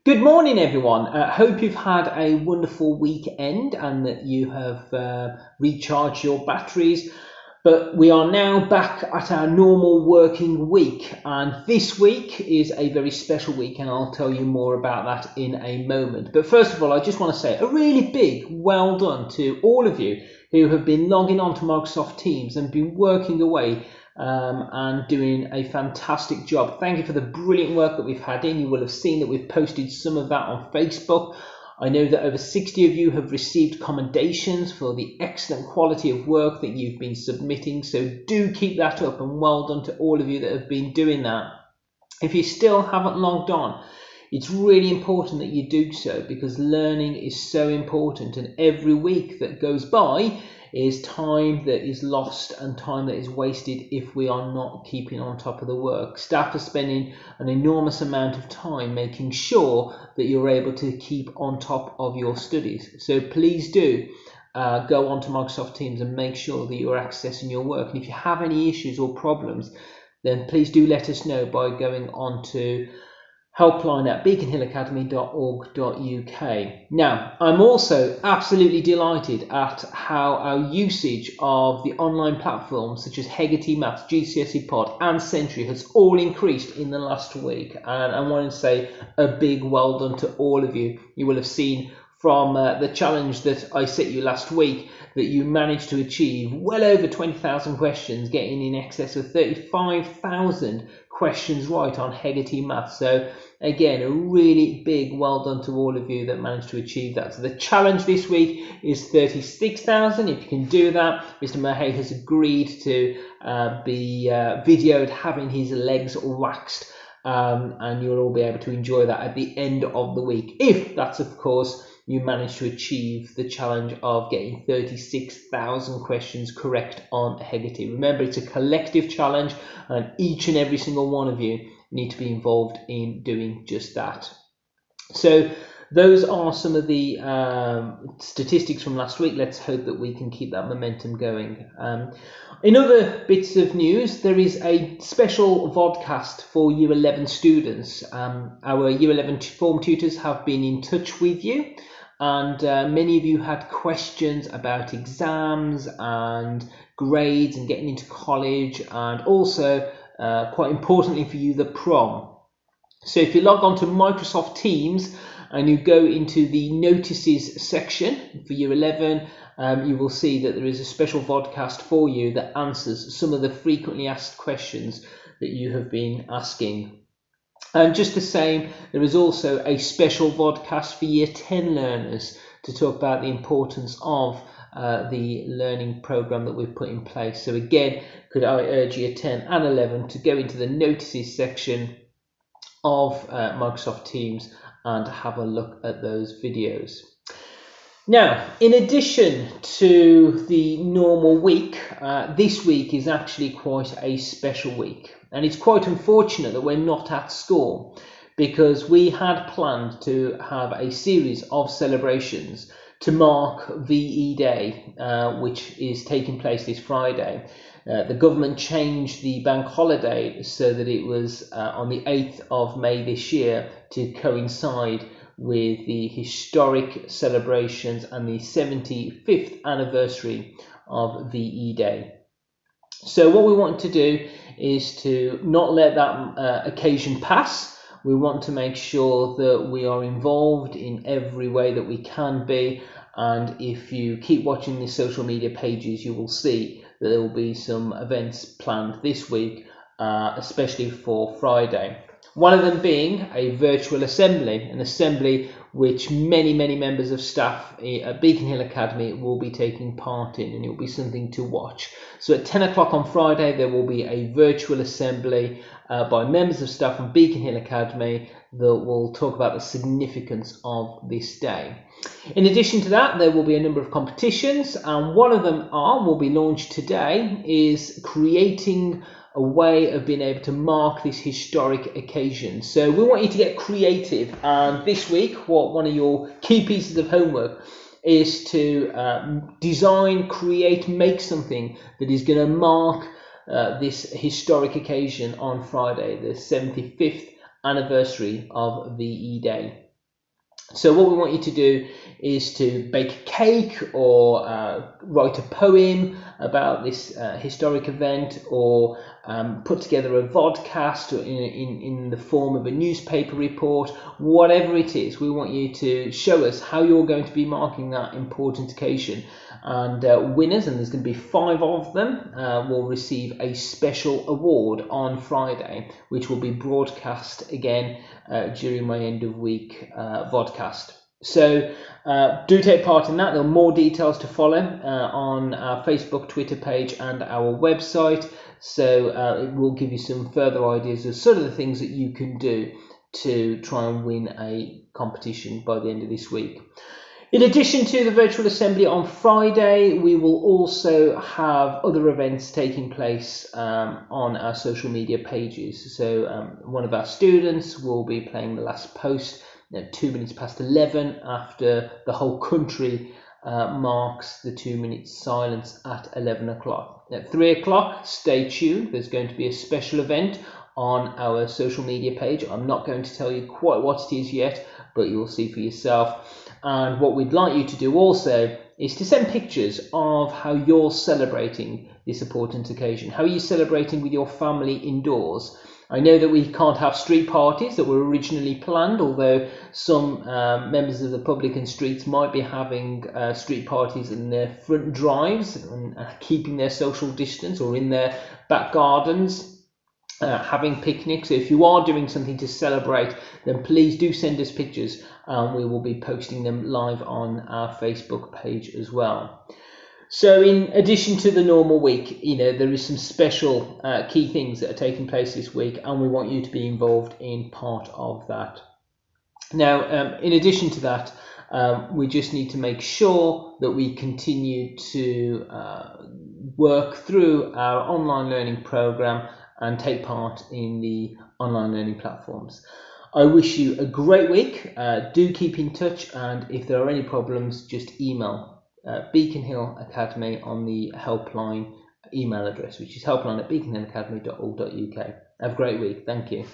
Good morning, everyone. Hope you've had a wonderful weekend and that you have recharged your batteries. But we are now back at our normal working week, and this week is a very special week, and I'll tell you more about that in a moment. But first of all, I just want to say a really big well done to all of you who have been logging on to Microsoft Teams and been working away and doing a fantastic job. Thank you for the brilliant work that we've had in. You will have seen that we've posted some of that on Facebook. I know that over 60 of you have received commendations for the excellent quality of work that you've been submitting, so do keep that up, and well done to all of you that have been doing that. If you still haven't logged on, it's really important that you do so, because learning is so important, and every week that goes by is time that is lost and time that is wasted if we are not keeping on top of the work. Staff are spending an enormous amount of time making sure that you're able to keep on top of your studies. So please do go onto Microsoft Teams and make sure that you're accessing your work. And if you have any issues or problems, then please do let us know by going on to helpline at beaconhillacademy.org.uk. Now, I'm also absolutely delighted at how our usage of the online platforms such as Hegarty Maths, GCSE Pod and Century has all increased in the last week. And I want to say a big well done to all of you. You will have seen from the challenge that I set you last week that you managed to achieve well over 20,000 questions, getting in excess of 35,000 questions right on Hegarty Maths. So again, a really big well done to all of you that managed to achieve that. So the challenge this week is 36,000. If you can do that, Mr. Mahay has agreed to be videoed having his legs waxed, and you'll all be able to enjoy that at the end of the week, if that's of course you manage to achieve the challenge of getting 36,000 questions correct on Hegarty. Remember, it's a collective challenge, and each and every single one of you need to be involved in doing just that. So those are some of the statistics from last week. Let's hope that we can keep that momentum going. In other bits of news, there is a special vodcast for Year 11 students. Our Year 11 form tutors have been in touch with you, and many of you had questions about exams and grades and getting into college, and also quite importantly for you, the prom. So if you log on to Microsoft Teams and you go into the notices section for Year 11, you will see that there is a special vodcast for you that answers some of the frequently asked questions that you have been asking. And just the same, there is also a special vodcast for Year 10 learners to talk about the importance of the learning program that we've put in place. So again, could I urge Year 10 and 11 to go into the notices section of Microsoft Teams and have a look at those videos. Now, in addition to the normal week, this week is actually quite a special week. And it's quite unfortunate that we're not at school, because we had planned to have a series of celebrations to mark VE Day, which is taking place this Friday. The government changed the bank holiday so that it was on the 8th of May this year to coincide with the historic celebrations and the 75th anniversary of VE Day. So what we want to do is to not let that occasion pass. We want to make sure that we are involved in every way that we can be, and if you keep watching the social media pages, you will see that there will be some events planned this week, especially for Friday. One of them being a virtual assembly, an assembly which many members of staff at Beacon Hill Academy will be taking part in, and it will be something to watch. So at 10 o'clock on Friday, there will be a virtual assembly by members of staff from Beacon Hill Academy that will talk about the significance of this day. In addition to that, there will be a number of competitions, and one of them will be launched today, is creating a way of being able to mark this historic occasion. So we want you to get creative, and this week, one of your key pieces of homework is to design, create, make something that is going to mark this historic occasion on Friday, the 75th anniversary of VE Day. So what we want you to do is to bake a cake or write a poem about this historic event, or put together a vodcast in the form of a newspaper report. Whatever it is, we want you to show us how you're going to be marking that important occasion. And winners, and there's going to be 5 of them, will receive a special award on Friday, which will be broadcast again during my end of week vodcast. So do take part in that. There are more details to follow on our Facebook, Twitter page and our website. So it will give you some further ideas of sort of the things that you can do to try and win a competition by the end of this week. In addition to the virtual assembly on Friday, we will also have other events taking place on our social media pages. So one of our students will be playing the last post at 2 minutes past 11 after the whole country marks the 2 minutes silence at 11 o'clock. At 3 o'clock, stay tuned. There's going to be a special event on our social media page. I'm not going to tell you quite what it is yet, but you'll see for yourself. And what we'd like you to do also is to send pictures of how you're celebrating this important occasion. How are you celebrating with your family indoors? I know that we can't have street parties that were originally planned, although some members of the public and streets might be having street parties in their front drives and keeping their social distance, or in their back gardens. Having picnics. So if you are doing something to celebrate, then please do send us pictures, and we will be posting them live on our Facebook page as well. So in addition to the normal week, there is some special key things that are taking place this week, and we want you to be involved in part of that. Now, in addition to that, we just need to make sure that we continue to work through our online learning program and take part in the online learning platforms. I wish you a great week. Do keep in touch, and if there are any problems, just email Beacon Hill Academy on the helpline email address, which is helpline@beaconhillacademy.org.uk. Have a great week. Thank you.